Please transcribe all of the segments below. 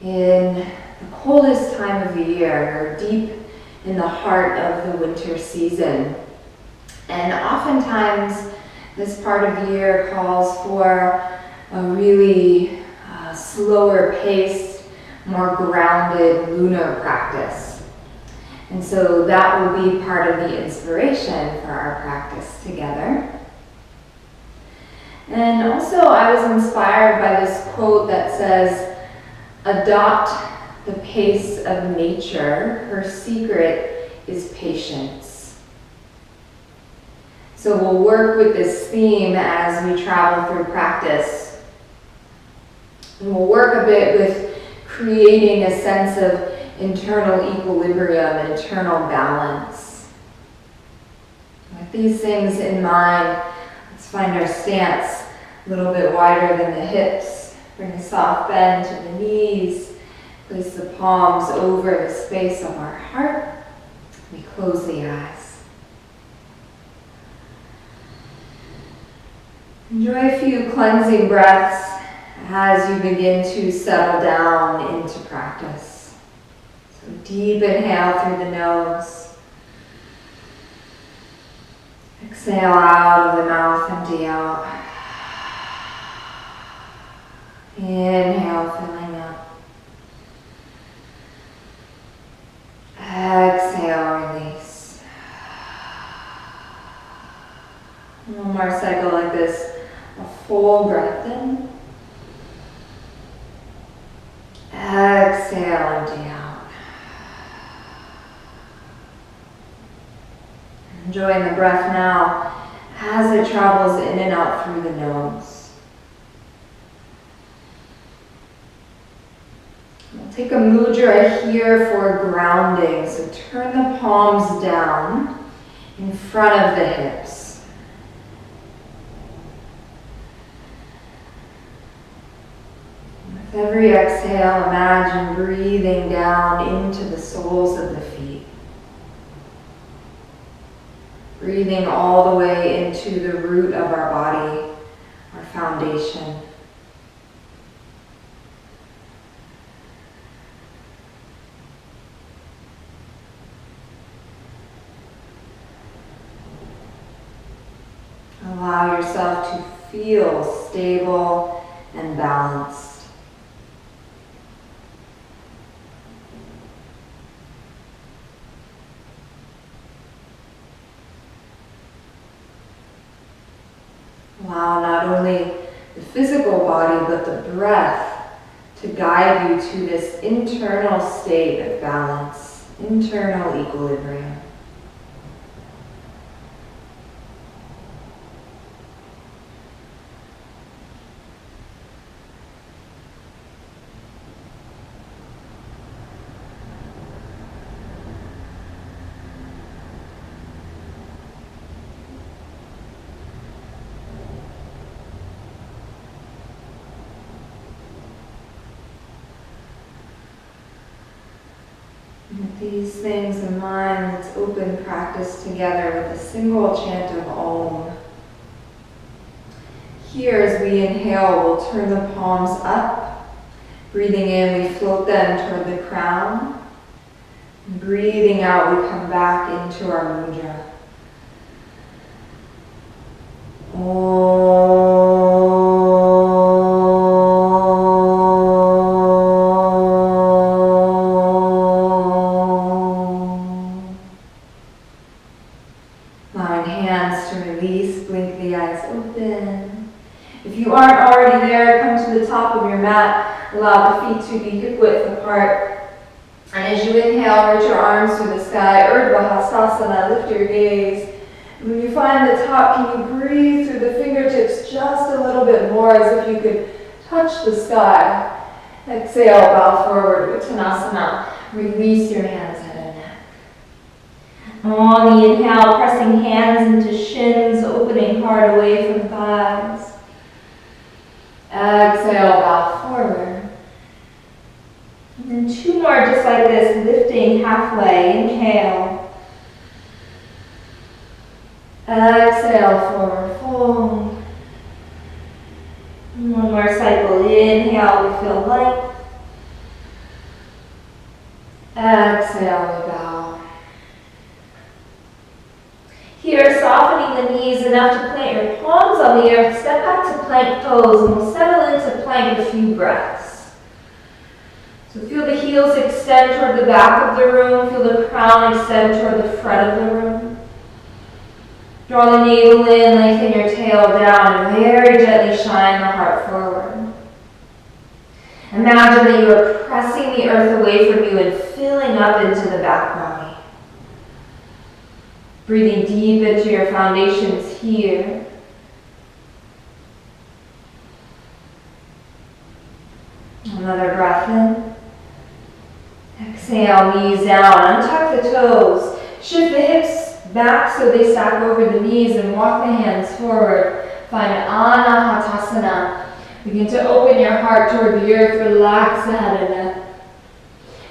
in the coldest time of the year, or deep in the heart of the winter season. And oftentimes this part of the year calls for a really slower paced, more grounded lunar practice. And so that will be part of the inspiration for our practice together. And also I was inspired by this quote that says, "Adopt the pace of nature, her secret is patience." So we'll work with this theme as we travel through practice. And we'll work a bit with creating a sense of internal equilibrium, internal balance. With these things in mind, let's find our stance a little bit wider than the hips. Bring a soft bend to the knees. Place the palms over the space of our heart. We close the eyes. Enjoy a few cleansing breaths as you begin to settle down into practice. So deep inhale through the nose. Exhale out of the mouth, empty out. Inhale, filling up. Exhale, release. One more cycle like this. A full breath in. Exhale, empty out. Enjoying the breath now as it travels in and out through the nose. We'll take a mudra here for grounding. So turn the palms down in front of the hips. With every exhale, imagine breathing down into the soles of the feet. Breathing all the way into the root of our body, our foundation. Allow yourself to feel stable and balanced. Allow not only the physical body, but the breath to guide you to this internal state of balance, internal equilibrium. With these things in mind, let's open practice together with a single chant of Om. Here, as we inhale, we'll turn the palms up. Breathing in, we float them toward the crown. And breathing out, we come back into our mudra. Om. Allowing hands to release, blink the eyes open. If you aren't already there, come to the top of your mat. Allow the feet to be hip width apart. And as you inhale, reach your arms to the sky. Vrksasana, lift your gaze. When you find the top, can you breathe through the fingertips just a little bit more, as if you could touch the sky. Exhale, bow forward, Utthita. Release your hands, head and neck. On the inhale, pressing hands into shins, opening heart away from thighs. Exhale, bow forward. And then two more just like this, lifting halfway. Inhale. Exhale, forward fold. One more cycle. Inhale, we feel light. Exhale, we bow. Here, softening the knees enough to plant your palms on the earth. Step back to plank pose and we'll settle into plank a few breaths. So feel the heels extend toward the back of the room. Feel the crown extend toward the front of the room. Draw the navel in, lengthen your tail down, and very gently shine the heart forward. Imagine that you are pressing the earth away from you and filling up into the back body. Breathing deep into your foundations here. Another breath in. Exhale, knees down. Untuck the toes. Shift the hips back so they stack over the knees and walk the hands forward. Find Anahatasana. Begin to open your heart toward the earth. Relax the head and neck.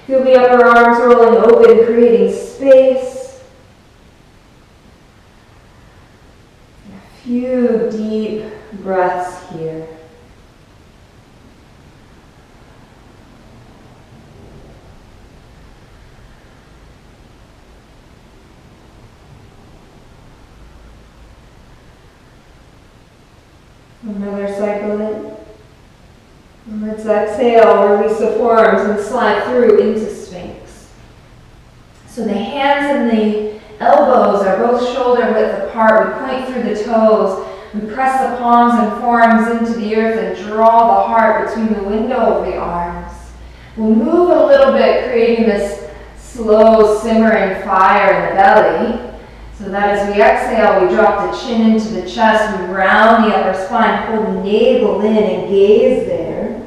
Feel the upper arms rolling open, creating space. A few deep breaths here. Another cycle in. And let's exhale, release the forearms and slide through into Sphinx. So the hands and the elbows are both shoulder width apart. We point through the toes. We press the palms and forearms into the earth and draw the heart between the window of the arms. We'll move a little bit, creating this slow simmering fire in the belly. So that as we exhale, we drop the chin into the chest, we round the upper spine, pull the navel in and gaze there.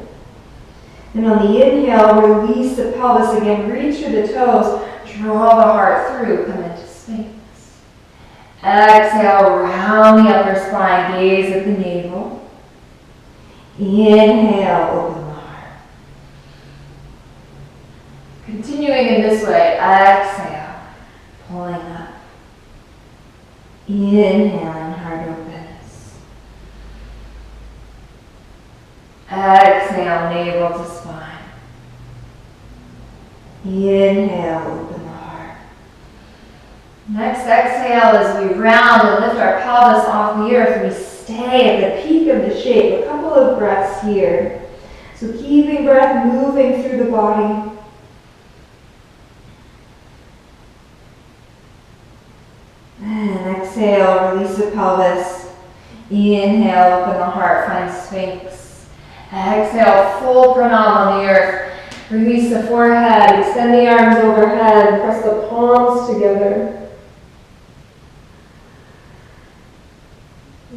And on the inhale, release the pelvis again, reach through the toes, draw the heart through, come into Sphinx. Exhale, round the upper spine, gaze at the navel. Inhale, open the heart. Continuing in this way, exhale, pulling up. Inhaling, heart opens. Exhale, navel to spine. Inhale, open the heart. Next exhale as we round and lift our pelvis off the earth. We stay at the peak of the shape. A couple of breaths here. So keeping breath moving through the body. And exhale, release the pelvis. Inhale, open the heart, find Sphinx. Exhale, full pranam on the earth. Release the forehead, extend the arms overhead, press the palms together.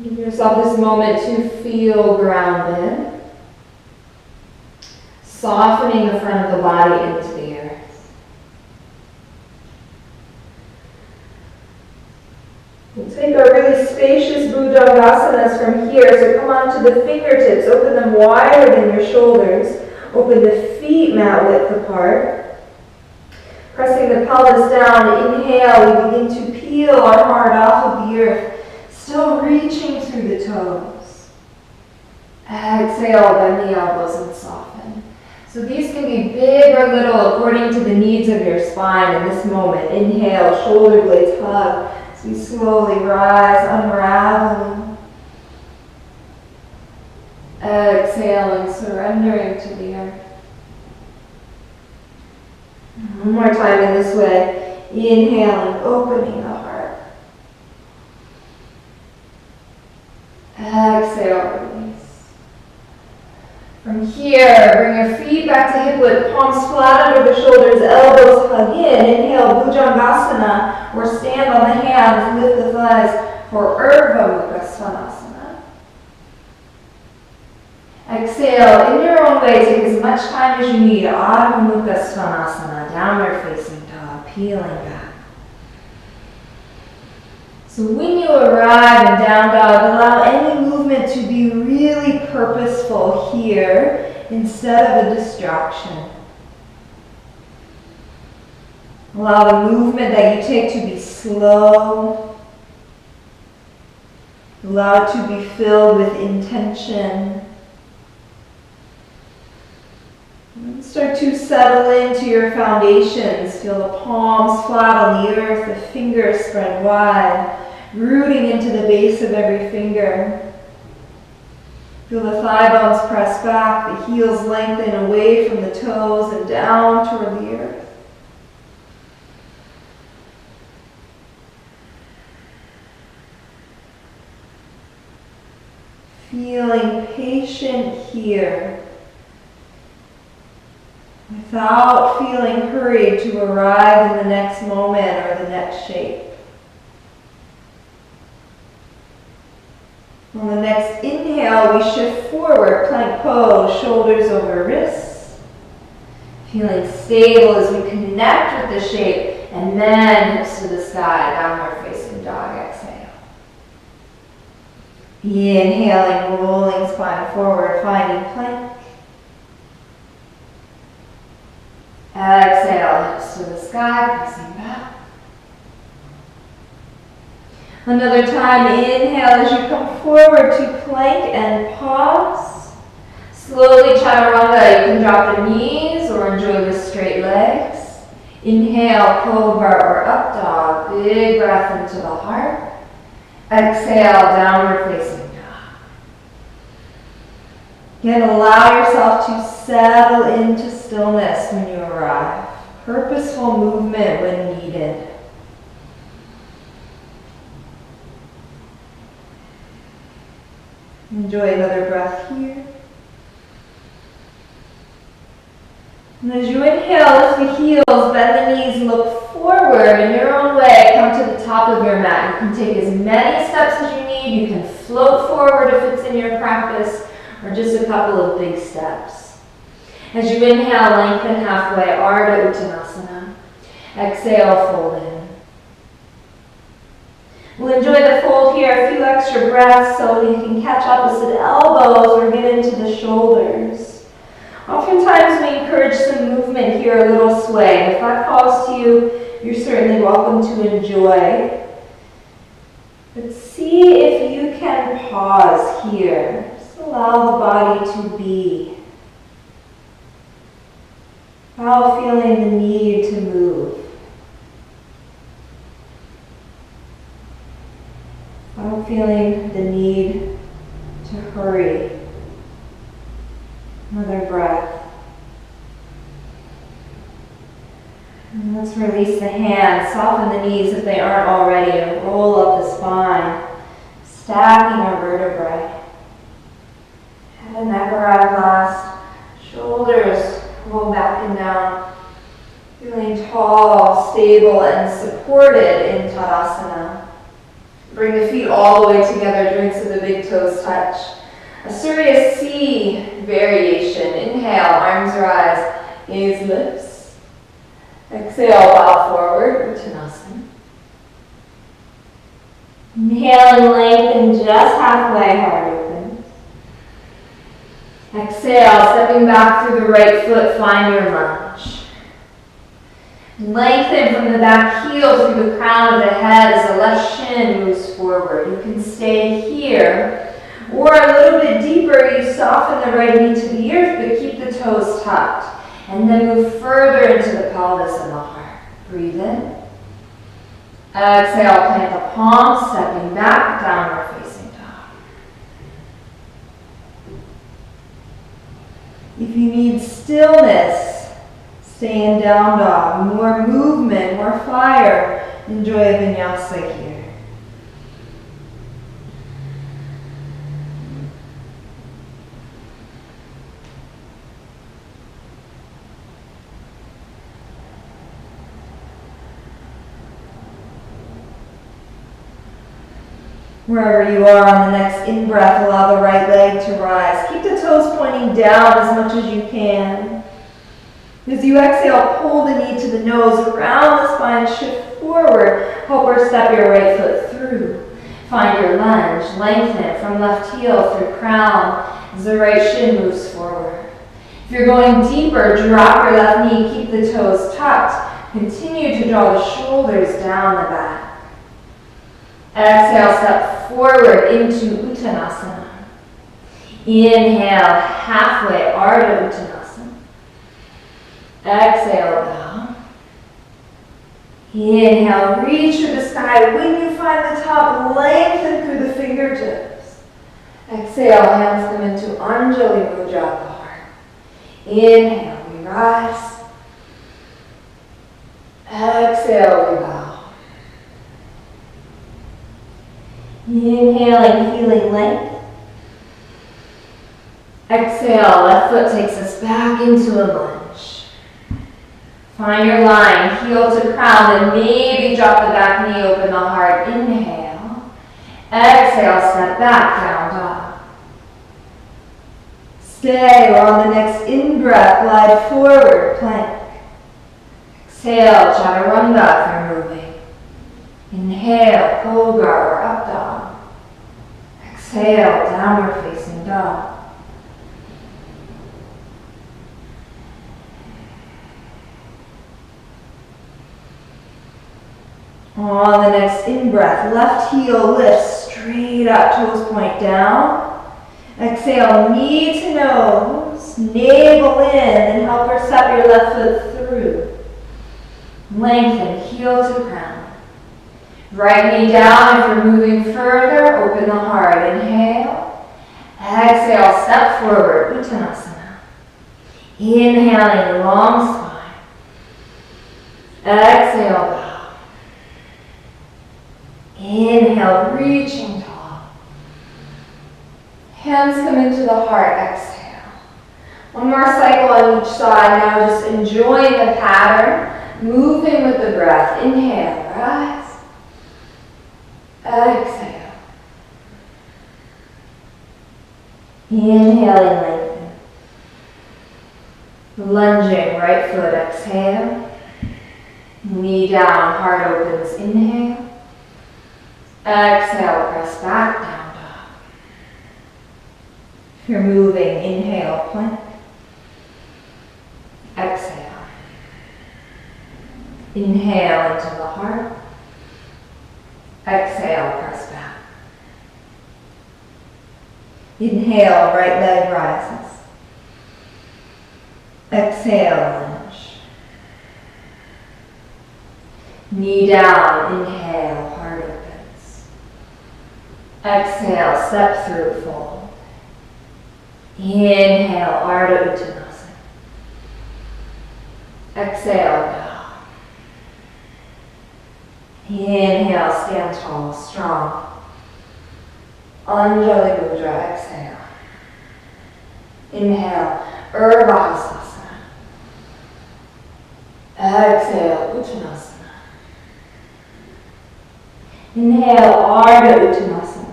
Give yourself this moment to feel grounded. Softening the front of the body into the earth. We'll take our really spacious Bhujangasanas from here. So come onto the fingertips. Open them wider than your shoulders. Open the feet mat width apart. Pressing the pelvis down. Inhale. We begin to peel our heart off of the earth. Still reaching through the toes. Exhale. Bend the elbows and soften. So these can be big or little according to the needs of your spine in this moment. Inhale. Shoulder blades hug. We slowly rise, unraveling. Exhaling, surrendering to the earth. One more time in this way. Inhaling, opening the heart. Exhale, release. From here, bring your feet back to hip width, palms flat under the shoulders, elbows hug in. Inhale, Bhujangasana, or stand on the hands, lift the thighs for Vrksasana. Exhale, in your own way, take as much time as you need. Adho Mukha Svanasana, downward facing dog, peeling back. So when you arrive in down dog, allow any movement to be really purposeful here instead of a distraction. Allow the movement that you take to be slow. Allow it to be filled with intention. Start to settle into your foundations. Feel the palms flat on the earth, the fingers spread wide, rooting into the base of every finger. Feel the thigh bones press back, the heels lengthen away from the toes and down toward the earth. Feeling patient here, without feeling hurried to arrive in the next moment or the next shape. On the next inhale, we shift forward, plank pose, shoulders over wrists. Feeling stable as we connect with the shape, and then hips to the sky, downward facing dog, exhale. Inhaling, rolling spine forward, finding plank. Exhale, hips to the sky, pressing back. Another time, inhale as you come forward to plank and pause. Slowly, chaturanga, you can drop the knees or enjoy the straight legs. Inhale, cobra or up dog, big breath into the heart. Exhale, downward facing dog. Again, allow yourself to settle into stillness when you arrive. Purposeful movement when needed. Enjoy another breath here. And as you inhale, lift the heels, bend the knees, look forward in your own way. Come to the top of your mat. You can take as many steps as you need. You can float forward if it's in your practice, or just a couple of big steps. As you inhale, lengthen halfway, Ardha Uttanasana. Exhale, fold in. We'll enjoy the fold here, a few extra breaths so you can catch opposite elbows or get into the shoulders. Oftentimes we encourage some movement here, a little sway. If that calls to you, you're certainly welcome to enjoy. But see if you can pause here. Just allow the body to be, without feeling the need to move. Without feeling the need to hurry. Another breath. And let's release the hands, soften the knees if they aren't already, and roll up the spine, stacking our vertebrae. Head and neck arrive last. Shoulders roll back and down. Feeling tall, stable, and supported in Tadasana. Bring the feet all the way together, joints of the big toes touch. A Surya C variation. Inhale, arms rise, gaze lifts. Exhale, bow forward, Uttanasana. Inhale and lengthen just halfway, heart opens. Exhale, stepping back through the right foot, find your lunge. Lengthen from the back heel through the crown of the head as the left shin moves forward. You can stay here, or a little bit deeper, you soften the right knee to the earth, but keep the toes tucked. And then move further into the pelvis and the heart. Breathe in. Exhale, plant the palms, stepping back, downward facing dog. If you need stillness, stay in down dog. More movement, more fire. Enjoy a vinyasa here. Wherever you are on the next in-breath, allow the right leg to rise. Keep the toes pointing down as much as you can. As you exhale, pull the knee to the nose, around the spine, shift forward. Help or step your right foot through. Find your lunge, lengthen from left heel through crown as the right shin moves forward. If you're going deeper, drop your left knee, keep the toes tucked. Continue to draw the shoulders down the back. Exhale, step forward into Uttanasana. Inhale, halfway, Ardha Uttanasana. Exhale, bow. Inhale, reach for the sky. When you find the top, lengthen through the fingertips. Exhale, hands come into Anjali Mudra at the heart. Inhale, we rise. Exhale, we bow. Inhaling, feeling length. Exhale, left foot takes us back into a lunge. Find your line, heel to crown, and maybe drop the back knee, open the heart. Inhale. Exhale, step back, down dog. Stay, or on the next in-breath, glide forward, plank. Exhale, chaturanga if you're moving. Inhale, cobra or up dog. Exhale, downward facing dog. On the next in-breath, left heel lifts straight up, toes point down. Exhale, knee to nose, navel in, and help her step your left foot through. Lengthen, heel to crown. Right knee down if you're moving further, open the heart. Inhale. Exhale, step forward, Utthita. Inhaling, long spine. Exhale, bow. Inhale, reaching tall. Hands come into the heart, exhale. One more cycle on each side. Now just enjoying the pattern, moving with the breath. Inhale, rise. Exhale. Inhaling, lengthen. Lunging, right foot, exhale. Knee down, heart opens, inhale. Exhale, press back, down dog. If you're moving, inhale, plank. Exhale. Inhale into the heart. Exhale, press back. Inhale, right leg rises. Exhale, lunge. Knee down, inhale, heart opens. Exhale, step through, fold. Inhale, Ardha Uttanasana. Exhale, bow. Inhale, stand tall, strong. Anjali Mudra, exhale. Inhale, Vrksasana. Exhale, Uttanasana. Inhale, Ardha Uttanasana.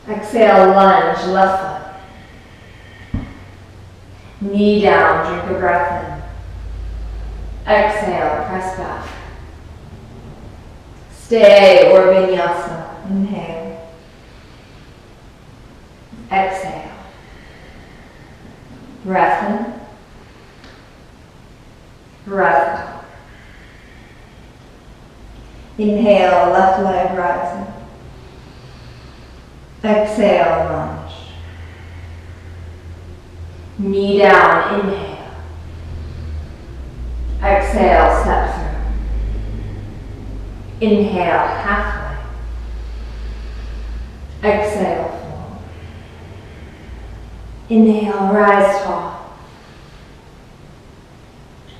Exhale, lunge, left foot. Knee down, drink a breath in. Exhale, press back. Stay, or vinyasa. Inhale. Exhale. Breath in. Breath out. Inhale, left leg rising. Exhale, lunge. Knee down, inhale. Exhale, step through. Inhale, halfway. Exhale, fold. Inhale, rise tall.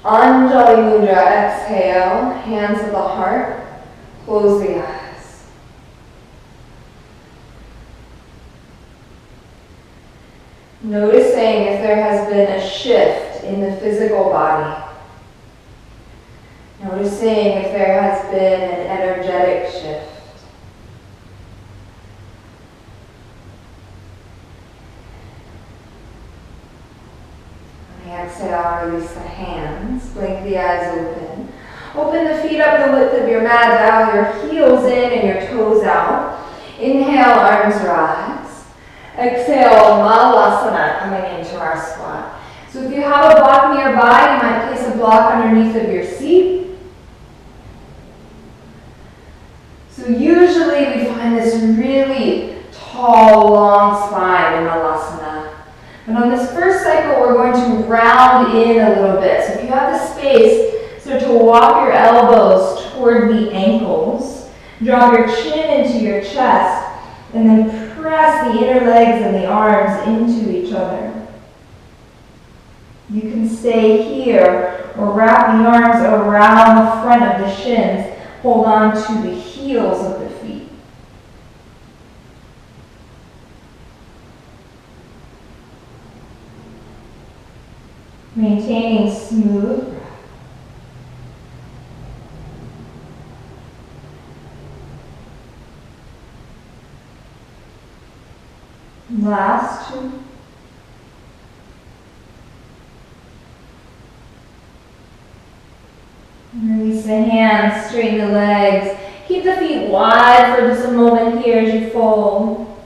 Anjali Mudra, exhale, hands to the heart, close the eyes. Noticing if there has been a shift in the physical body. Noticing if there has been an energetic shift. On the exhale, release the hands, blink the eyes open. Open the feet up the width of your mat, dial your heels in and your toes out. Inhale, arms rise. Exhale, Malasana, coming into our squat. So if you have a block nearby, you might place a block underneath of your seat. So usually we find this really tall, long spine in Malasana. But on this first cycle cycle, we're going to round in a little bit. So if you have the space, start to walk your elbows toward the ankles. Drop your chin into your chest, and then press the inner legs and the arms into each other. You can stay here or wrap the arms around the front of the shins. Hold on to the heels of the feet. Maintaining smooth breath. Last two. Release the hands, straighten the legs. Keep the feet wide for just a moment here as you fold.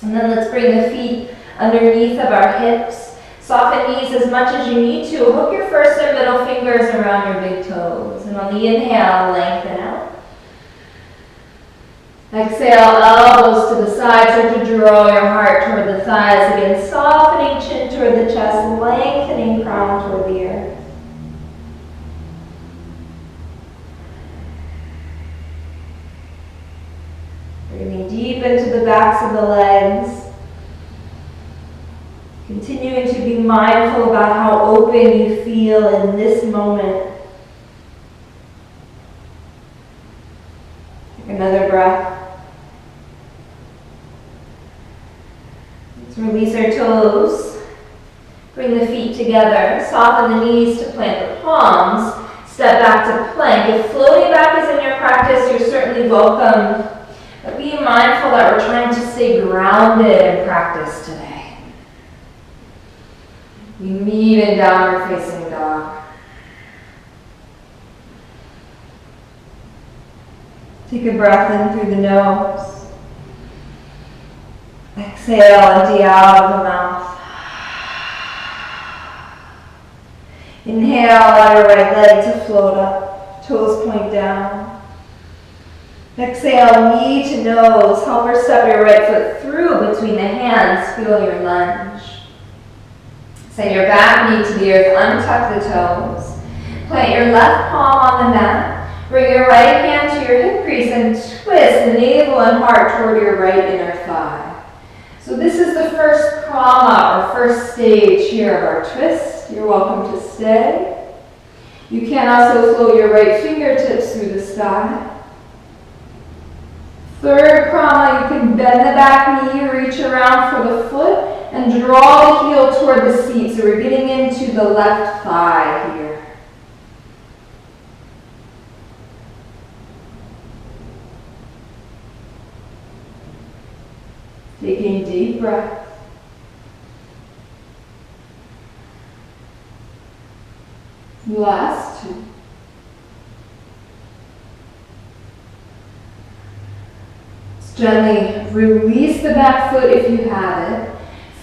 And then let's bring the feet underneath of our hips. Soften knees as much as you need to. Hook your first and middle fingers around your big toes. And on the inhale, lengthen out. Exhale, elbows to the side. Start to draw your heart toward the thighs. Again, softening chin toward the chest, lengthening crown toward the earth. Breathing deep into the backs of the legs. Continuing to be mindful about how open you feel in this moment. Take another breath. Let's release our toes. Bring the feet together. Soften the knees to plant the palms. Step back to plank. If floating back is in your practice, you're certainly welcome. But be mindful that we're trying to stay grounded in practice today. We meet in downward facing dog. Take a breath in through the nose. Exhale, empty out of the mouth. Inhale, allow your right leg to float up, toes point down. Exhale, knee to nose. Help her step your right foot through between the hands. Feel your lunge. Send your back knee to the earth. Untuck the toes. Plant your left palm on the mat. Bring your right hand to your hip crease and twist the navel and heart toward your right inner thigh. So this is the first krama, or first stage here of our twist. You're welcome to stay. You can also float your right fingertips through the sky. Third krama, you can bend the back knee, reach around for the foot, and draw the heel toward the seat. So we're getting into the left thigh here. Taking deep breaths. Last two. Gently release the back foot if you have it.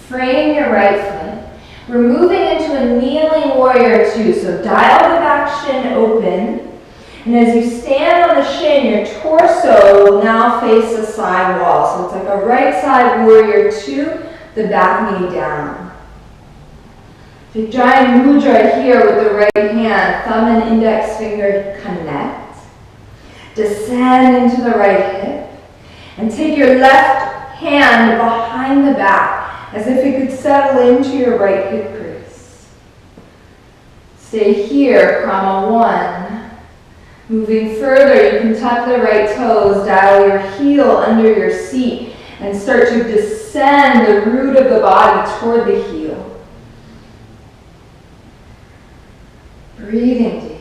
Frame your right foot. We're moving into a kneeling warrior two. So dial the back shin open. And as you stand on the shin, your torso will now face the side wall. So it's like a right side warrior two, the back knee down. Vijayana mudra here with the right hand. Thumb and index finger connect. Descend into the right hip. And take your left hand behind the back as if it could settle into your right hip crease. Stay here, krama one. Moving further, you can tuck the right toes, dial your heel under your seat, and start to descend the root of the body toward the heel. Breathing deep.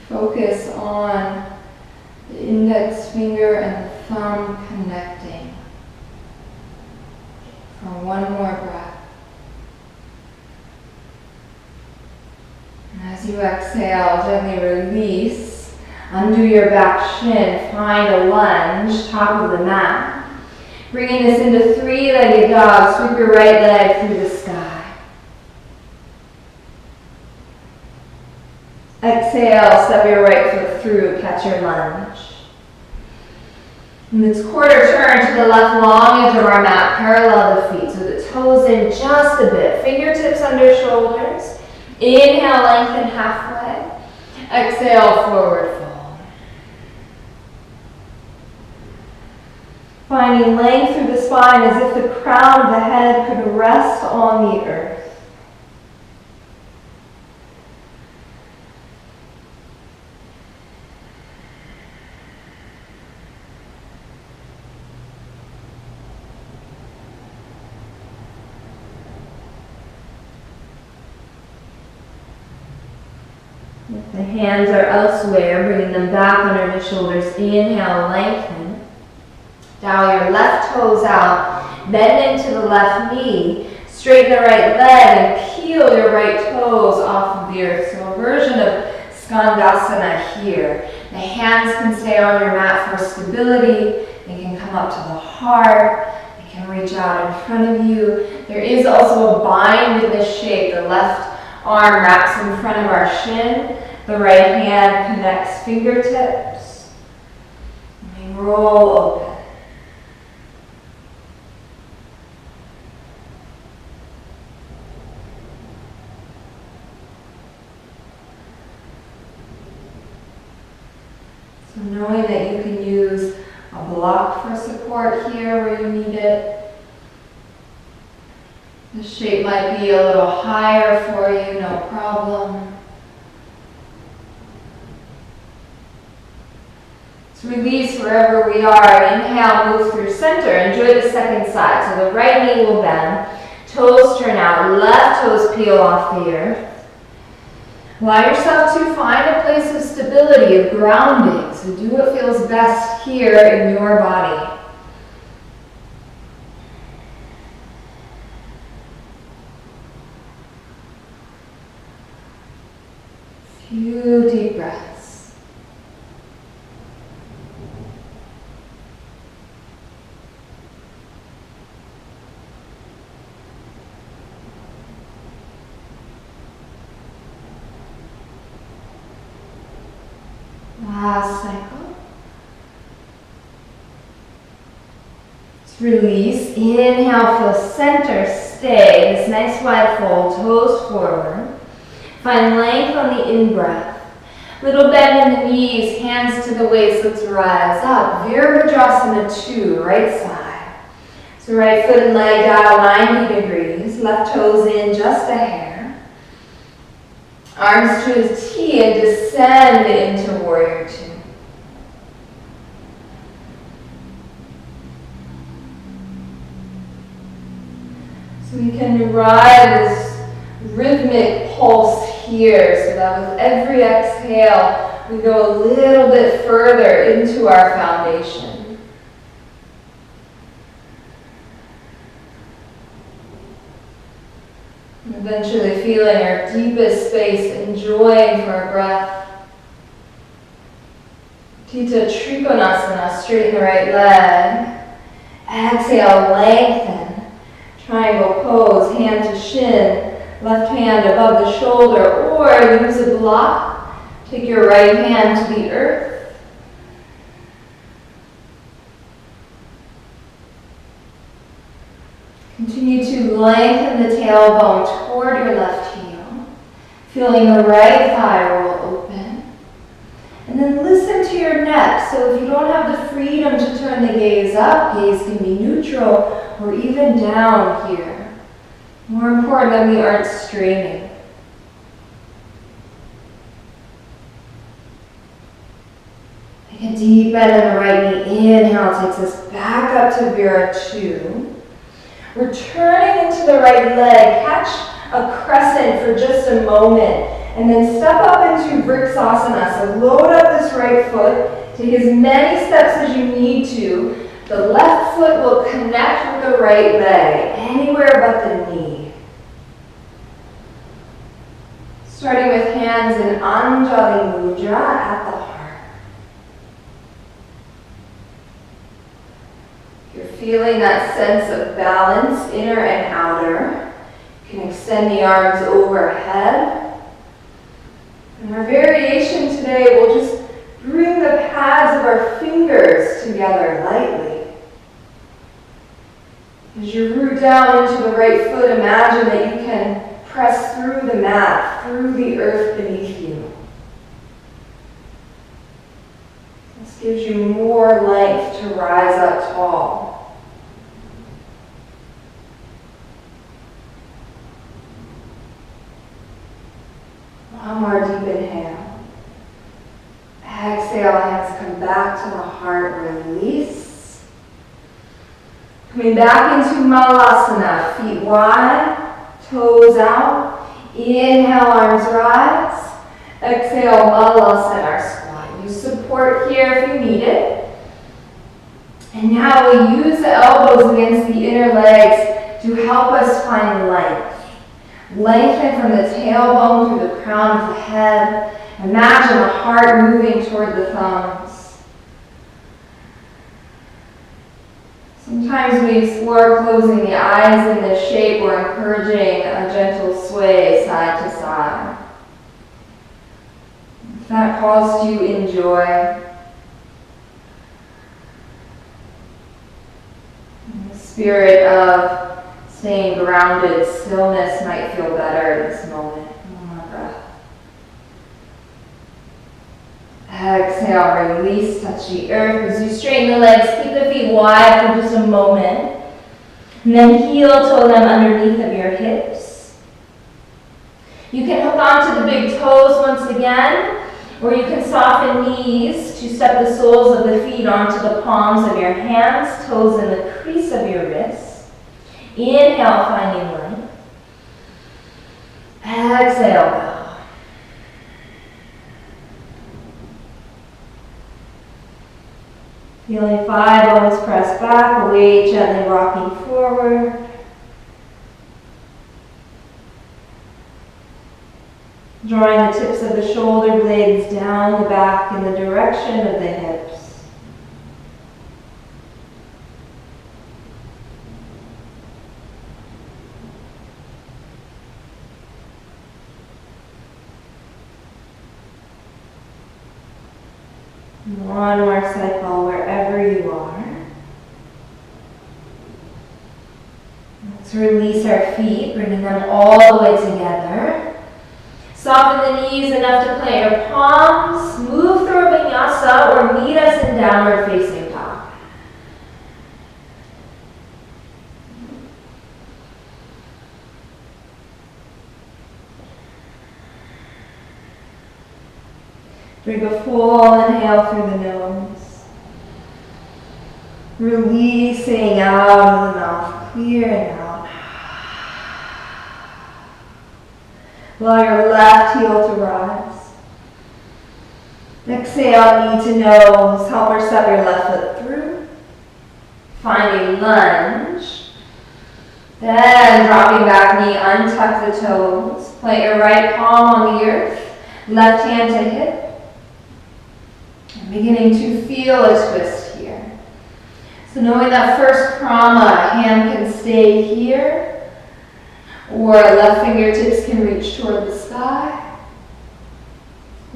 Focus on the index finger and the thumb connecting. For one more breath. And as you exhale, gently release. Undo your back shin. Find a lunge, top of the mat. Bringing this into three-legged dog. Sweep your right leg through the sky. exhale, step your right foot through, catch your lunge. And this quarter turn to the left long edge of our mat, parallel the feet, so the toes in just a bit. Fingertips under shoulders. Inhale, lengthen halfway. Exhale, forward fold. Finding length through the spine as if the crown of the head could rest on the earth. If the hands are elsewhere, bringing them back under the shoulders. Inhale, lengthen. Dial your left toes out. Bend into the left knee. Straighten the right leg and peel your right toes off of the earth. So a version of Skandasana here. The hands can stay on your mat for stability. They can come up to the heart. They can reach out in front of you. There is also a bind in this shape. The left arm wraps in front of our shin. The right hand connects fingertips. And we roll open. So knowing that you can use a block for support here where you need it. The shape might be a little higher for you, no problem. So release wherever we are. Inhale, move through center. Enjoy the second side. So the right knee will bend. Toes turn out. Left toes peel off the earth. Allow yourself to find a place of stability, of grounding. So do what feels best here in your body. Few deep breaths. Last cycle. Let's release. Inhale, feel center, stay. This nice wide fold, toes forward. Find length on the in-breath. Little bend in the knees, hands to the waist. Let's rise up. Vrksasana 2, right side. So right foot and leg dial 90 degrees. Left toes in just a hair. Arms to a T and descend into warrior 2. So we can ride this rhythmic pulse here so that with every exhale we go a little bit further into our foundation. Eventually feeling our deepest space, enjoying for our breath. Utthita Trikonasana, straighten the right leg. Exhale, lengthen. Triangle pose, hand to shin, left hand above the shoulder, or use a block. Take your right hand to the earth. Continue to lengthen the tailbone toward your left heel, feeling the right thigh roll open. And then listen to your neck. So if you don't have the freedom to turn the gaze up, gaze can be neutral or even down here. More important that we aren't straining. Take a deep bend in the right knee. Inhale takes us back up to Vrksasana 2. We're turning into the right leg. Catch a crescent for just a moment. And then step up into Vrksasana. So load up this right foot. Take as many steps as you need to. The left foot will connect with the right leg, anywhere but the knee. Starting with hands in Anjali Mudra at the heart. You're feeling that sense of balance, inner and outer. You can extend the arms overhead. And our variation today will just bring the pads of our fingers together lightly. As you root down into the right foot, imagine that you can press through the mat, through the earth beneath you. This gives you more length to rise up tall. One more deep inhale. Exhale, hands come back to the heart, release. Coming back into Malasana, feet wide, toes out. Inhale, arms rise. Exhale, Malasana squat. Use support here if you need it. And now we use the elbows against the inner legs to help us find length. Lengthen from the tailbone through the crown of the head. Imagine the heart moving toward the thumbs. Sometimes we explore closing the eyes in this shape or encouraging a gentle sway side to side. If that calls to you, enjoy. In the spirit of staying grounded, stillness might feel better in this moment. One more breath. Exhale, release, touch the earth. As you straighten the legs, keep the feet wide for just a moment. And then heel toe them underneath of your hips. You can hook onto the big toes once again, or you can soften knees to step the soles of the feet onto the palms of your hands, toes in the crease of your wrists. Inhale, finding length. Exhale, bow. Feeling 5 bones press back, weight gently rocking forward. Drawing the tips of the shoulder blades down the back in the direction of the hips. One more cycle wherever you are. Let's release our feet, bringing them all the way together. Soften the knees enough to plant your palms. Move through a vinyasa or meet us in downward facing dog. Take a full inhale through the nose. Releasing out of the mouth, clearing out. Allow your left heel to rise. Exhale, knee to nose. Help her step your left foot through. Find a lunge. Then dropping back knee, untuck the toes. Plant your right palm on the earth. Left hand to hip. Beginning to feel a twist here. So knowing that first prana, hand can stay here, or left fingertips can reach toward the sky,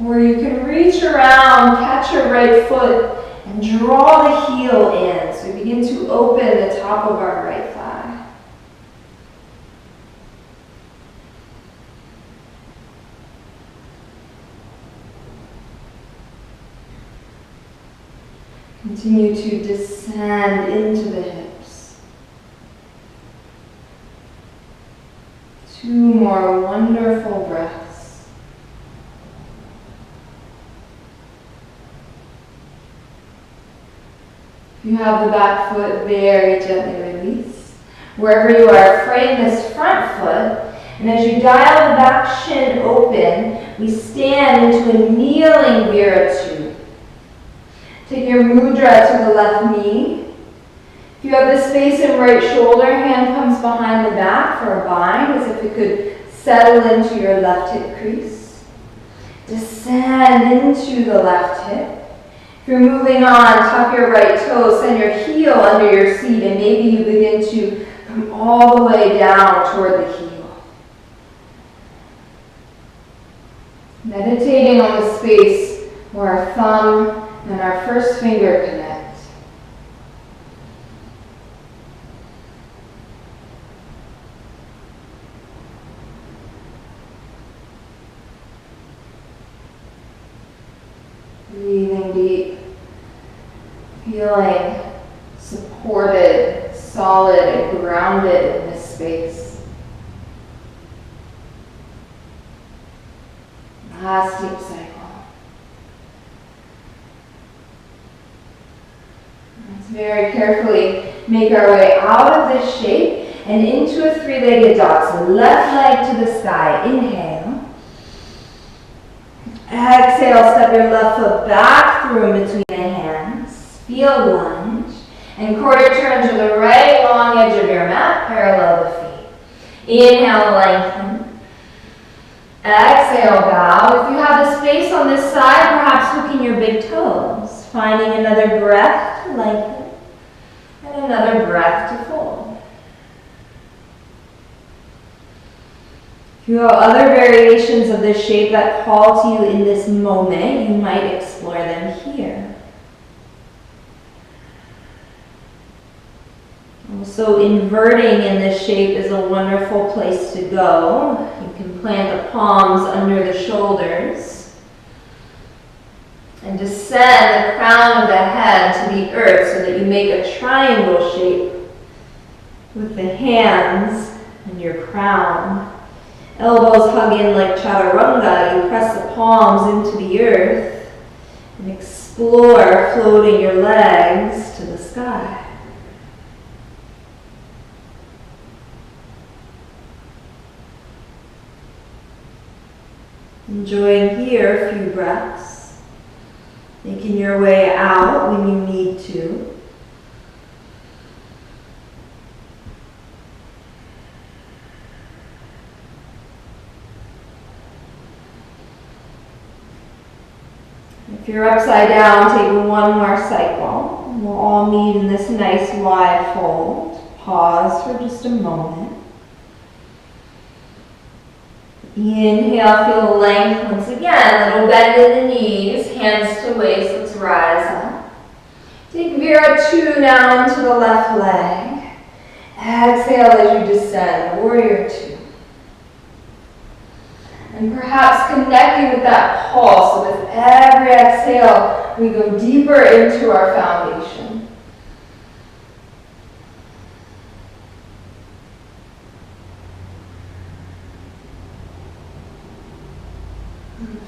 or you can reach around, catch your right foot, and draw the heel in. So we begin to open the top of our right thigh. Continue to descend into the hips. 2 more wonderful breaths. If you have the back foot, very gently release. Wherever you are, frame this front foot, and as you dial the back shin open, we stand into a kneeling Viratu. Take your mudra to the left knee. If you have the space in right shoulder, hand comes behind the back for a bind, as if it could settle into your left hip crease. Descend into the left hip. If you're moving on, tuck your right toe, send your heel under your seat, and maybe you begin to come all the way down toward the heel. Meditating on the space where our thumb and our first finger connect. Breathing deep, feeling supported, solid, and grounded in this space. Last deep cycle. Let's very carefully make our way out of this shape and into a three-legged dog. So left leg to the sky. Inhale. Exhale, step your left foot back through in between the hands. Feel lunge. And quarter turn to the right long edge of your mat, parallel the feet. Inhale, lengthen. Exhale, bow. If you have the space on this side, perhaps hooking your big toes. Finding another breath to lengthen. And another breath to fold. If you have other variations of this shape that call to you in this moment, you might explore them here. Also, inverting in this shape is a wonderful place to go. You can plant the palms under the shoulders and descend the crown of the head to the earth so that you make a triangle shape with the hands and your crown. Elbows hug in like chaturanga. You press the palms into the earth and explore floating your legs to the sky. Enjoying here a few breaths, making your way out when you need to. If you're upside down, take one more cycle. We'll all meet in this nice wide fold. Pause for just a moment. Inhale, feel the length once again. Little bend in the knees, hands to waist. Let's rise up. Take Vrksasana now into the left leg. Exhale as you descend, warrior two. And perhaps connecting with that pulse. So with every exhale, we go deeper into our foundation.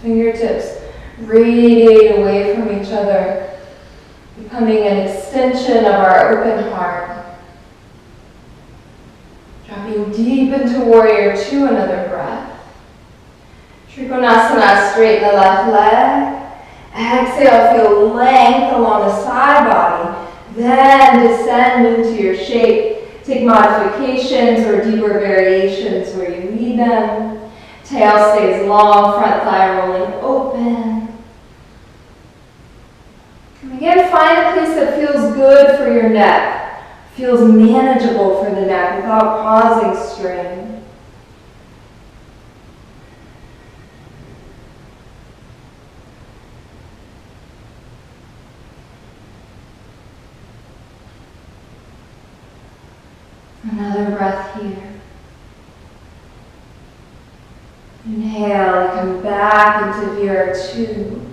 Fingertips radiate away from each other, becoming an extension of our open heart. Dropping deep into warrior two, another breath. Vrksasana, straighten the left leg. Exhale, feel length along the side body. Then descend into your shape. Take modifications or deeper variations where you need them. Tail stays long, front thigh rolling open. And again, find a place that feels good for your neck. Feels manageable for the neck without causing strain. Another breath here. Inhale, come back into Vrksasana.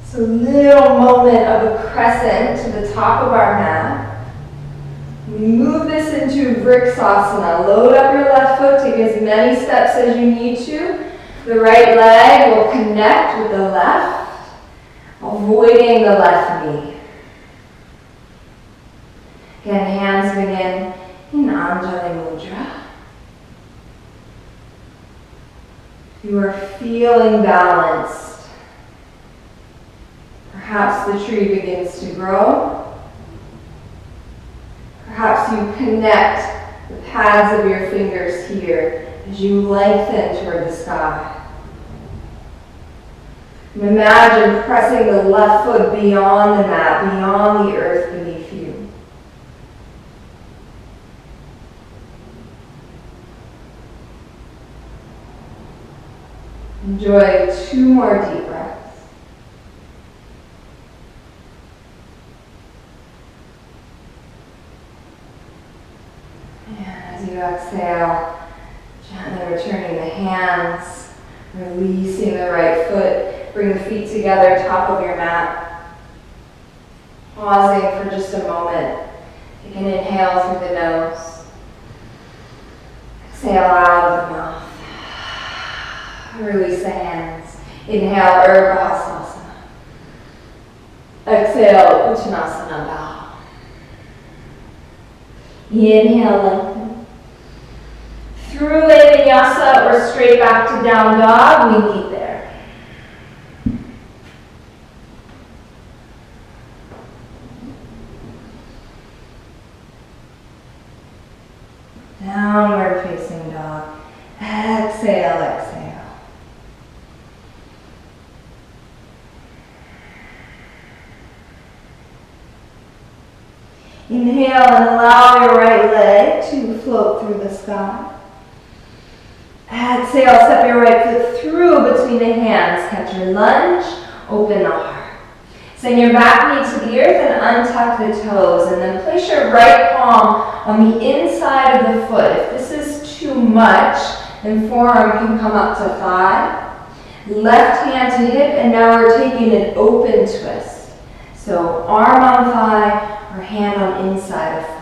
It's a little moment of a crescent to the top of our mat. We move this into Vrksasana. Load up your left foot, take as many steps as you need to. The right leg will connect with the left, avoiding the left knee. Again, hands begin in Anjali Mudra. You are feeling balanced. Perhaps the tree begins to grow. Perhaps you connect the pads of your fingers here as you lengthen toward the sky. And imagine pressing the left foot beyond the mat, beyond the earth beneath you. Enjoy 2 more deep breaths. And as you exhale, gently returning the hands, releasing the right foot, bring the feet together, top of your mat. Pausing for just a moment. Take an inhale through the nose. Exhale out of the mouth. Release the hands. Inhale, Vrksasana. Exhale, Utthita bow. Inhale, lengthen. Through a vinyasa or straight back to down dog, we meet there. Downward facing dog. Exhale, exhale. Inhale and allow your right leg to float through the sky. Exhale, step your right foot through between the hands. Catch your lunge, open the heart. Send your back knee to the earth and untuck the toes. And then place your right palm on the inside of the foot. If this is too much, then forearm can come up to thigh. Left hand to hip, and now we're taking an open twist. So arm on thigh, or hand on inside of foot.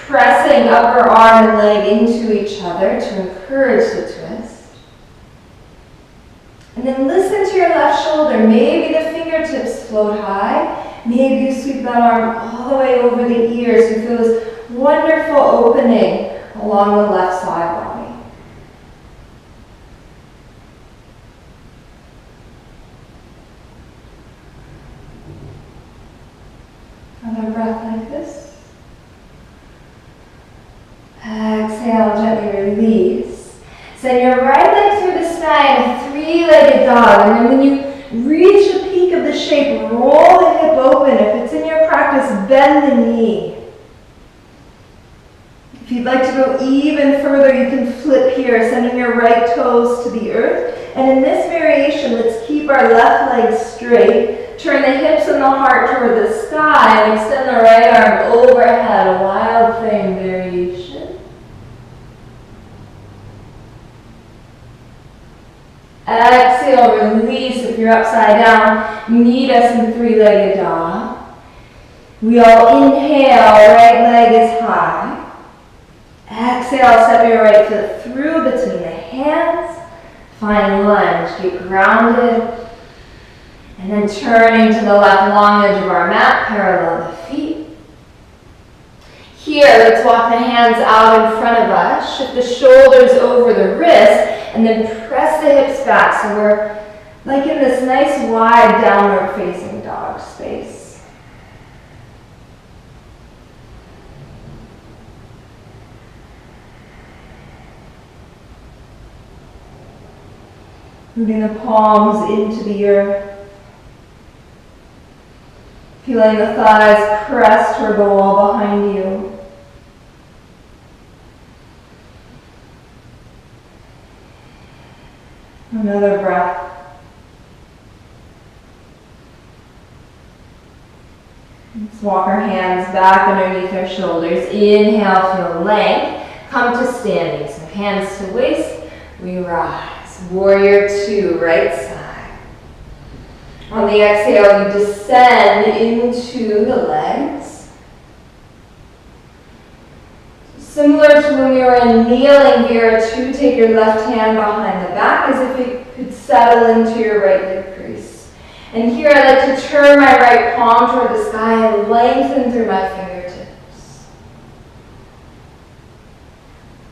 Pressing upper arm and leg into each other to encourage the twist. And then listen to your left shoulder. Maybe the fingertips float high. Maybe you sweep that arm all the way over the ears. You feel this wonderful opening along the left side body. Another breath like this. Exhale, gently release. Send your right leg through the sky in a 3-legged dog. And then when you reach the peak of the shape, roll the hip open. If it's in your practice, bend the knee. If you'd like to go even further, you can flip here, sending your right toes to the earth. And in this variation, let's keep our left leg straight. Turn the hips and the heart toward the sky and extend the right arm overhead, a wild thing variation. Exhale, release. If you're upside down, meet us in 3-legged dog. We all inhale, right leg is high. Exhale, step your right foot through between the hands. Find lunge, get grounded. And then turning to the left long edge of our mat, parallel the feet. Here, let's walk the hands out in front of us. Shift the shoulders over the wrists, and then press the hips back. So we're like in this nice wide downward facing dog space. Rooting the palms into the earth. Feeling the thighs press toward the wall behind you. Another breath. Let's walk our hands back underneath our shoulders. Inhale, feel length. Come to standing. So hands to waist. We rise. Warrior 2, right side. On the exhale, you descend into the legs. Similar to when we were in kneeling here, 2, take your left hand behind the back as if it could settle into your right hip crease. And here I like to turn my right palm toward the sky and lengthen through my fingertips.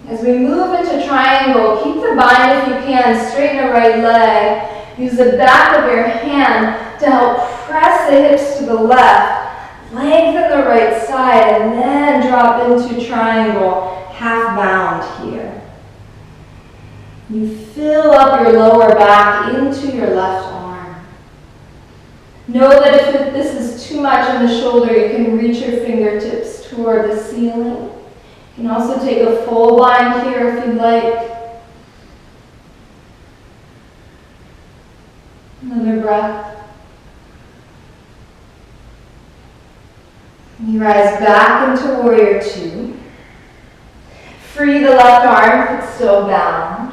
As we move into triangle, keep the bind if you can, straighten the right leg. Use the back of your hand to help press the hips to the left, lengthen the right side, and then drop into triangle, half bound here. You fill up your lower back into your left arm. Know that if this is too much on the shoulder, you can reach your fingertips toward the ceiling. You can also take a full bind here if you'd like. Another breath. You rise back into warrior two. Free the left arm if it's still bound.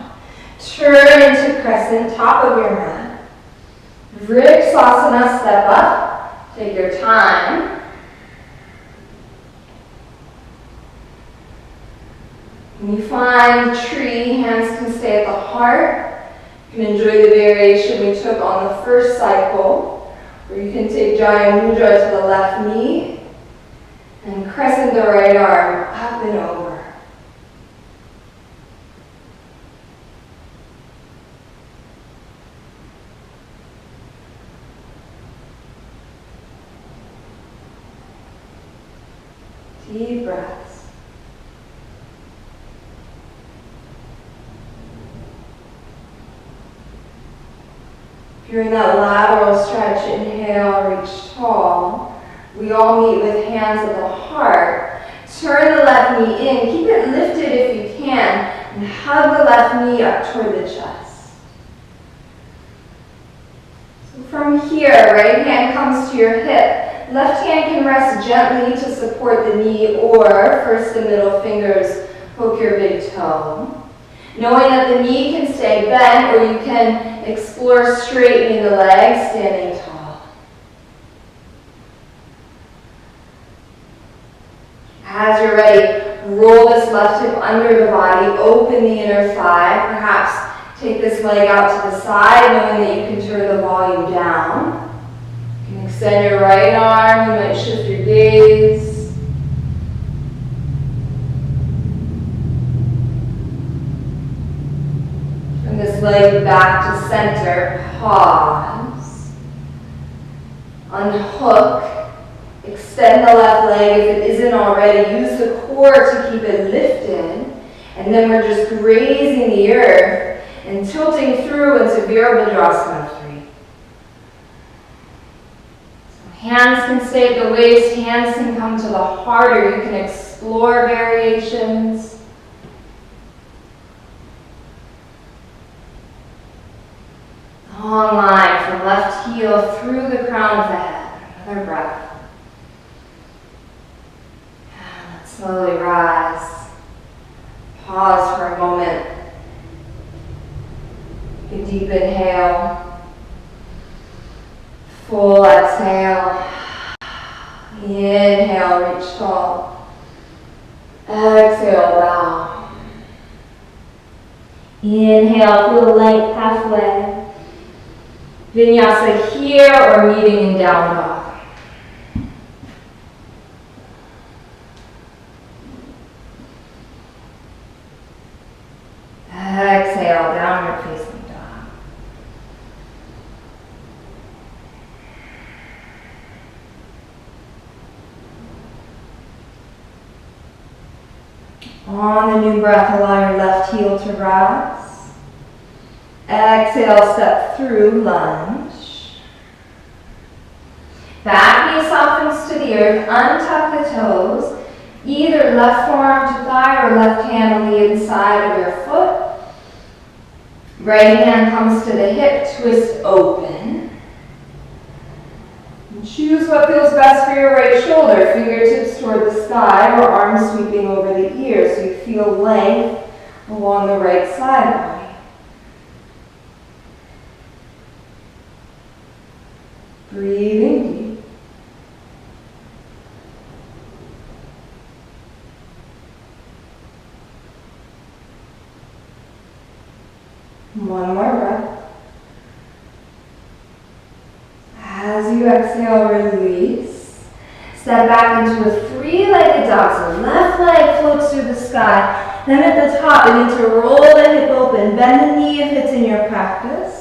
Turn into crescent, top of your mat. Vrksasana, step up. Take your time. When you find tree, hands can stay at the heart. You can enjoy the variation we took on the first cycle, where you can take Jaya Mudra to the left knee and crescent the right arm up and over. Deep breaths. If you're in that lateral stretch, inhale, reach tall. We all meet with hands at the heart. Turn the left knee in. Keep it lifted if you can. And hug the left knee up toward the chest. So from here, right hand comes to your hip. Left hand can rest gently to support the knee, or first the middle fingers poke your big toe. Knowing that the knee can stay bent, or you can explore straightening the legs, standing tall. As you're ready, roll this left hip under the body, open the inner thigh. Perhaps take this leg out to the side, knowing that you can turn the volume down. You can extend your right arm, you might shift your gaze. This leg back to center, pause, unhook, extend the left leg if it isn't already, use the core to keep it lifted, and then we're just grazing the earth and tilting through into Virabhadrasana 3. So hands can stay at the waist, hands can come to the heart, or you can explore variations. Long line from left heel through the crown of the head. Another breath. And let's slowly rise. Pause for a moment. Take a deep inhale. Full exhale. Inhale, reach tall. Exhale, bow. Inhale, feel the length halfway. Vinyasa here or meeting in down dog. Exhale, downward facing dog. On the new breath, allow your left heel to rise. Exhale, step through, lunge. Back knee softens to the earth, untuck the toes. Either left forearm to thigh or left hand on the inside of your foot. Right hand comes to the hip, twist open. And choose what feels best for your right shoulder, fingertips toward the sky or arms sweeping over the ears so you feel length along the right side body. Breathing deep. One more breath. As you exhale, release. Step back into a three-legged dog. So left leg floats through the sky. Then at the top, begin to roll the hip open. Bend the knee if it's in your practice.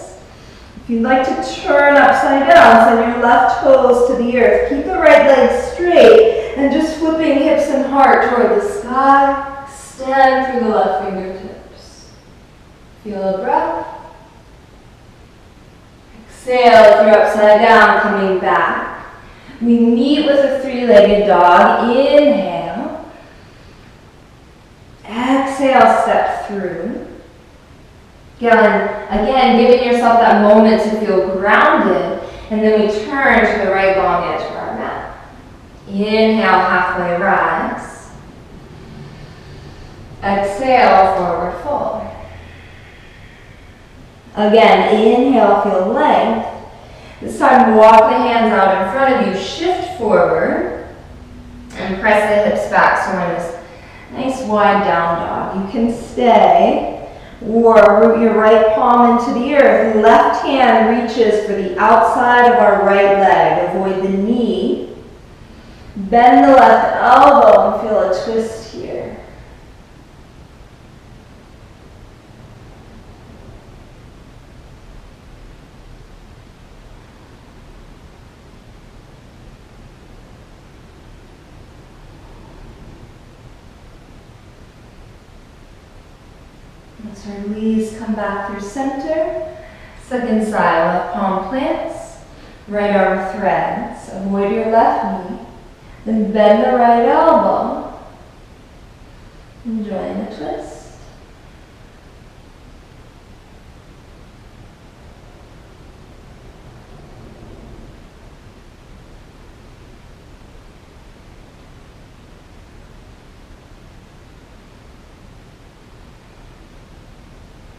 If you'd like to turn upside down, send your left toes to the earth. Keep the right leg straight and just flipping hips and heart toward the sky. Extend through the left fingertips. Feel a breath. Exhale if you're upside down, coming back. We meet with a three-legged dog. Inhale. Exhale, step through. Again, again, giving yourself that moment to feel grounded. And then we turn to the right long edge of our mat. Inhale, halfway rise. Exhale, forward fold. Again, inhale, feel length. This time, walk the hands out in front of you, shift forward, and press the hips back. So we're in this nice wide down dog. You can stay, or root your right palm into the earth. Left hand reaches for the outside of our right leg. Avoid the knee. Bend the left elbow and feel a twist here. Let's release, come back through center. Second side, left palm plants, right arm threads. Avoid your left knee. Then bend the right elbow. And join the twist.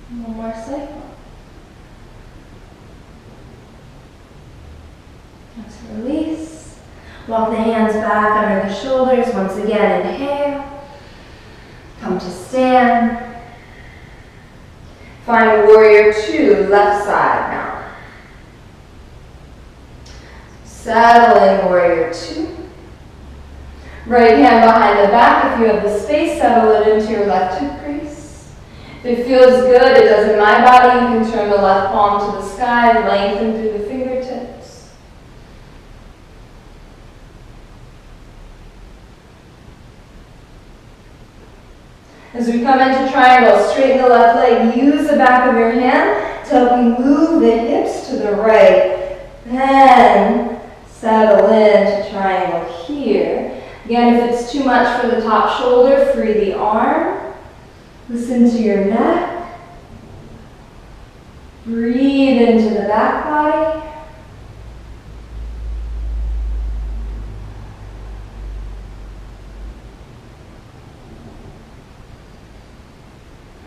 One more cycle. Let's release. Walk the hands back under the shoulders. Once again, inhale. Come to stand. Find warrior two, left side now. Settle in warrior two. Right hand behind the back. If you have the space, settle it into your left hip crease. If it feels good, it does in my body, you can turn the left palm to the sky, lengthen through the fingertips. As we come into triangle, straighten the left leg, use the back of your hand to help you move the hips to the right. Then settle into triangle here. Again, if it's too much for the top shoulder, free the arm. Listen to your neck. Breathe into the back body.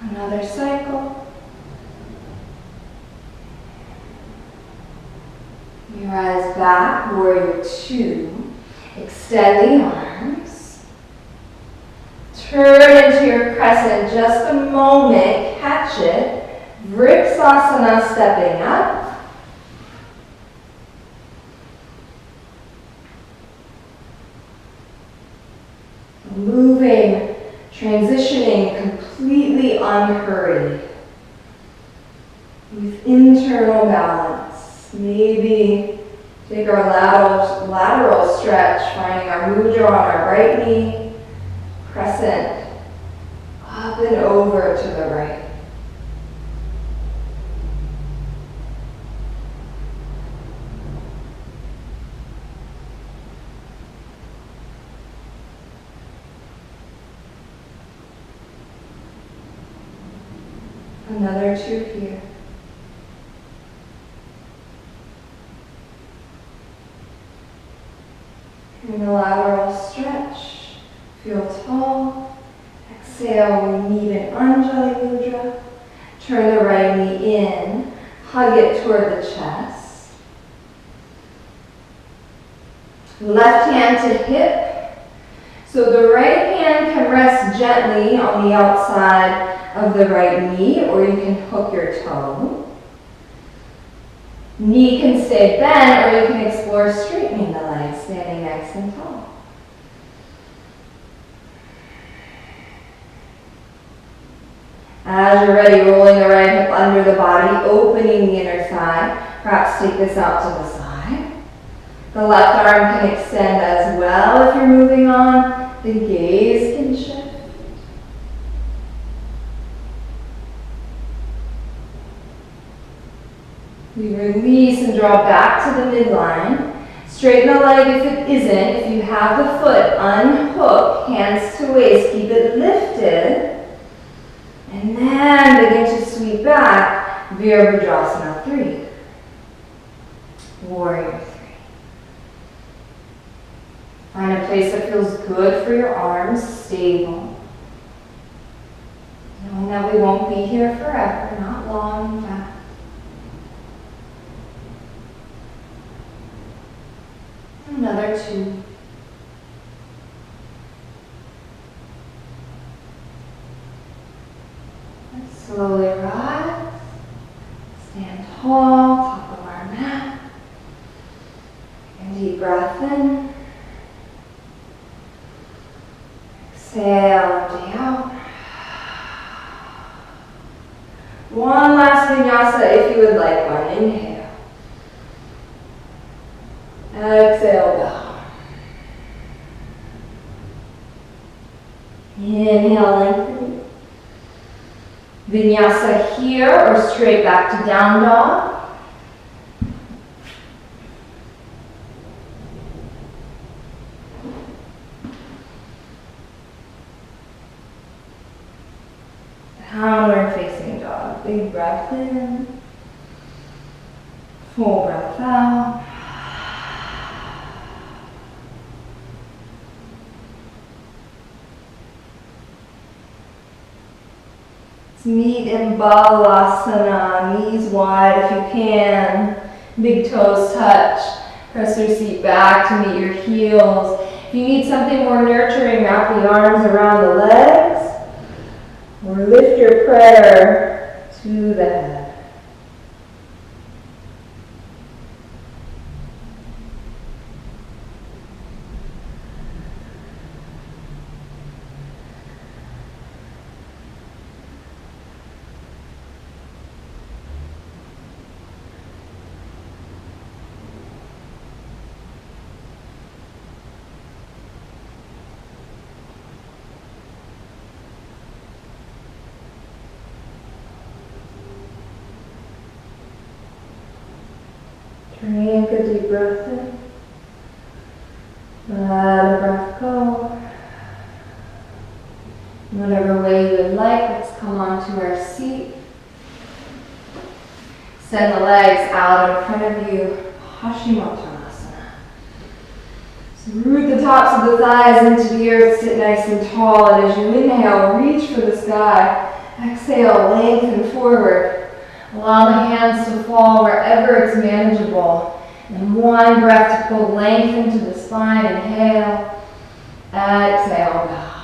Another cycle. You rise back, warrior two. Extend the arms. Turn into your crescent just a moment. Catch it. Vrksasana, stepping up. Moving, transitioning completely unhurried. With internal balance. Maybe take our lateral stretch, finding our mudra on our right knee. Crescent up and over to the right. Another two here. Unilateral stretch. Feel tall. Exhale, we meet in Anjali Mudra. Turn the right knee in. Hug it toward the chest. Left hand to hip. So the right hand can rest gently on the outside of the right knee, or you can hook your toe. Knee can stay bent, or you can explore straightening the legs, standing nice and tall. As you're ready, rolling the right hip under the body, opening the inner thigh. Perhaps take this out to the side. The left arm can extend as well if you're moving on. The gaze can shift. We release and draw back to the midline. Straighten the leg if it isn't. If you have the foot, unhook, hands to waist, keep it lifted. And then begin to sweep back. Veer here, Vrksasana 3. Warrior 3. Find a place that feels good for your arms, stable. Knowing that we won't be here forever, not long, in fact. Another 2. And slowly rise. Stand tall, top of our mat. And deep breath in. Exhale, empty out. One last vinyasa if you would like one. Inhale. Exhale, down. Inhale, lengthen. Vinyasa here or straight back to down dog. Downward facing dog. Big breath in. Full breath out. Let's meet in Balasana. Knees wide if you can. Big toes touch. Press your seat back to meet your heels. If you need something more nurturing, wrap the arms around the legs. Or lift your prayer to the head. Drink a deep breath in. Let a breath go. In whatever way you would like, let's come onto our seat. Send the legs out in front of you. Paschimottanasana. So root the tops of the thighs into the earth, sit nice and tall, and as you inhale, reach for the sky. Exhale, lengthen forward. Allow the hands to fall wherever it's manageable. And one breath to pull length into the spine. Inhale. Exhale. Bow.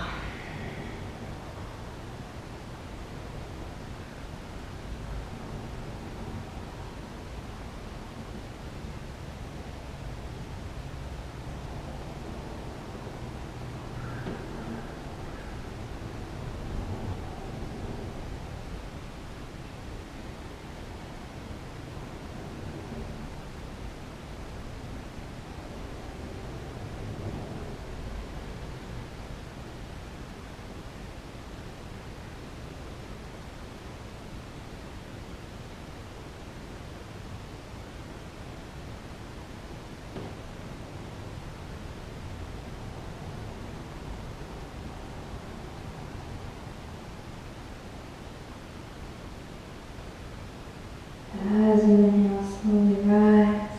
As you inhale, slowly rise.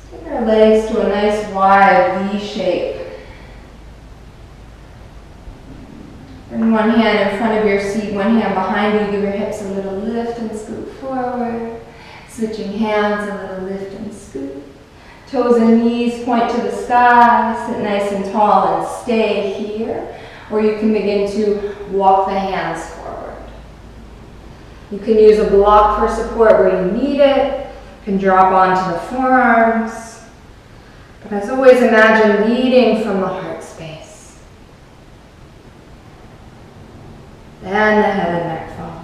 Take our legs to a nice wide V shape. Bring one hand in front of your seat, one hand behind you. Give your hips a little lift and scoot forward. Switching hands, a little lift and scoot. Toes and knees point to the sky. Sit nice and tall and stay here. Or you can begin to walk the hands forward. You can use a block for support where you need it. You can drop onto the forearms. But as always, imagine leading from the heart space. Then the head and neck follow.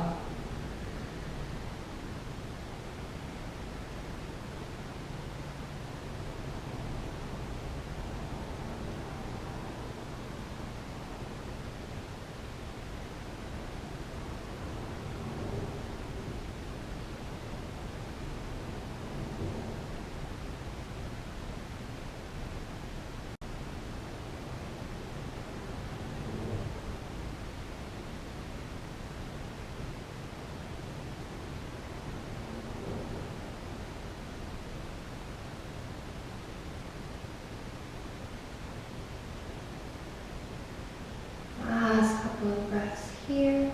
here.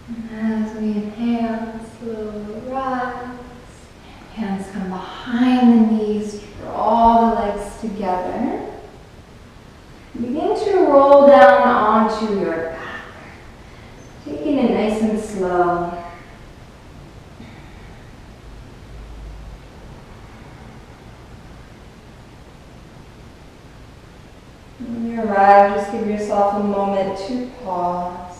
And as we inhale, slowly rise. Hands come behind the knees, draw the legs together. Begin to roll down onto your back, taking it nice and slow. When you arrive, just give yourself a moment to pause.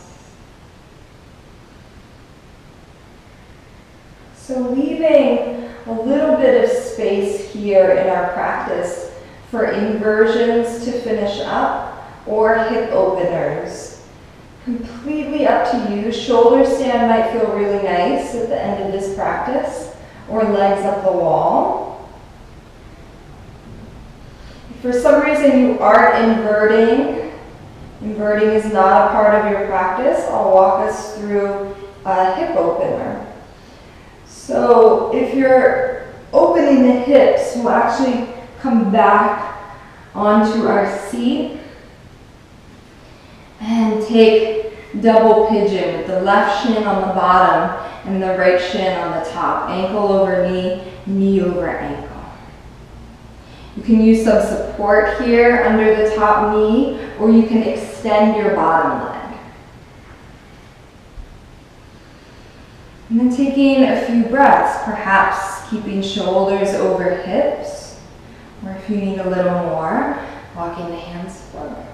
So leaving a little bit of space here in our practice for inversions to finish up or hip openers. Completely up to you. Shoulder stand might feel really nice at the end of this practice, or legs up the wall. If for some reason you aren't inverting is not a part of your practice, I'll walk us through a hip opener. So if you're opening the hips, we'll actually come back onto our seat and take double pigeon with the left shin on the bottom and the right shin on the top. Ankle over knee, knee over ankle. You can use some support here under the top knee, or you can extend your bottom leg. And then taking a few breaths, perhaps keeping shoulders over hips, or if you need a little more, walking the hands forward.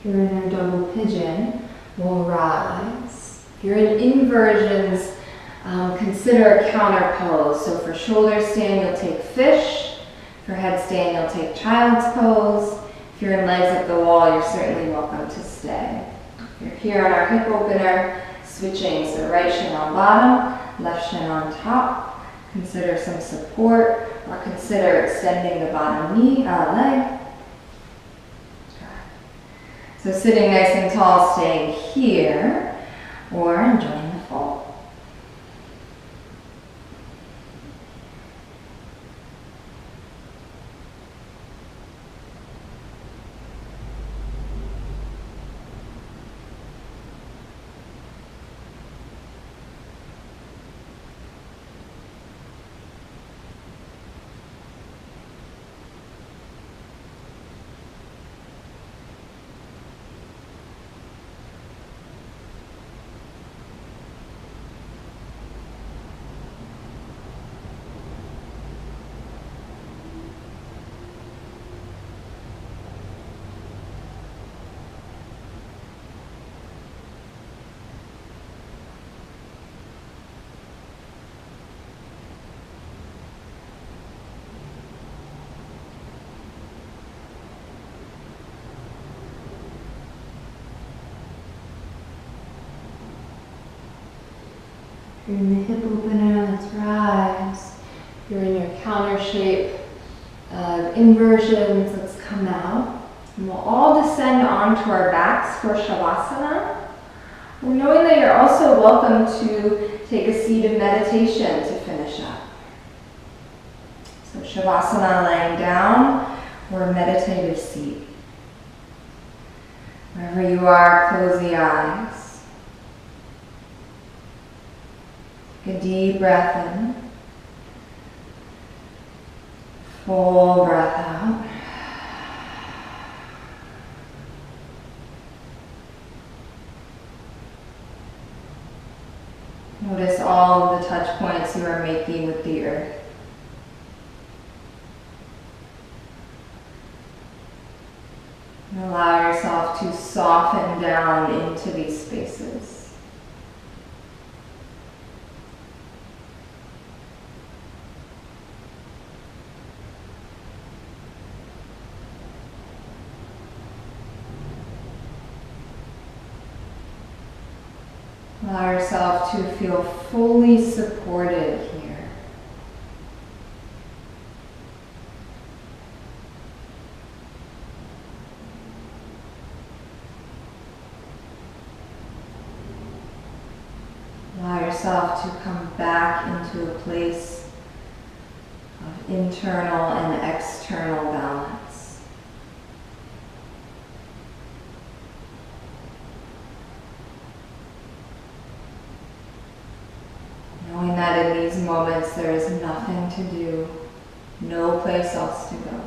If you're in a double pigeon, we'll rise. If you're in inversions, consider a counter pose. So for shoulder stand, you'll take fish. For headstand, you'll take child's pose. If you're in legs up the wall, you're certainly welcome to stay. If you're here on our hip opener, switching, so right shin on bottom, left shin on top. Consider some support, or consider extending the bottom knee, leg. So sitting nice and tall, staying here, or enjoying the fold. You're in the hip opener, let's rise. You're in your counter shape inversions, let's come out. And we'll all descend onto our backs for Shavasana. We're knowing that you're also welcome to take a seat of meditation to finish up. So Shavasana, laying down, or a meditative seat. Wherever you are, close the eyes. Take a deep breath in. Full breath out. alliance you are making with the earth. And allow yourself to soften down into these spaces. Allow yourself to feel fully supported here. Allow yourself to come back into a place of internal and external balance. Knowing that in these moments there is nothing to do, no place else to go.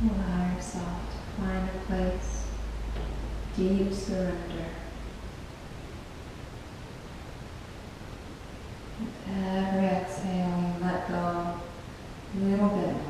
Allow yourself to find a place, deep surrender. With every exhale, you let go a little bit more.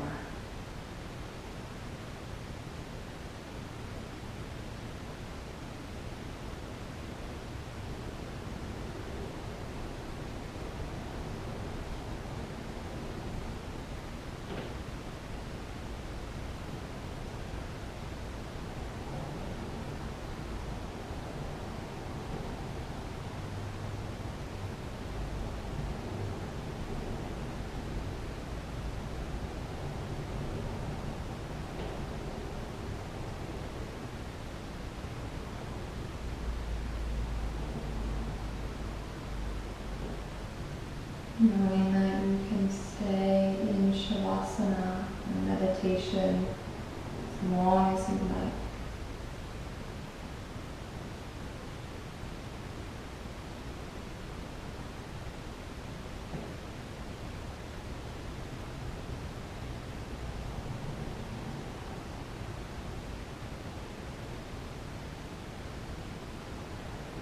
Knowing that you can stay in Shavasana and meditation as long as you like.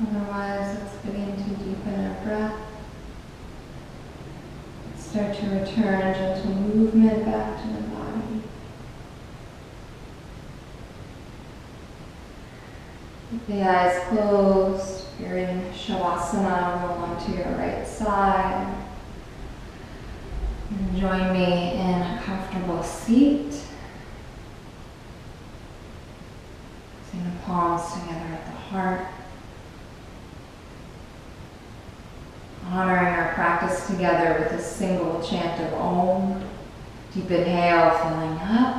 Otherwise, let's begin to deepen our breath. Start to return gentle movement back to the body. With the eyes closed, you're in Shavasana, roll onto your right side. And join me in a comfortable seat. Placing the palms together at the heart. Honoring our practice together with a single chant of Om. Deep inhale, filling up.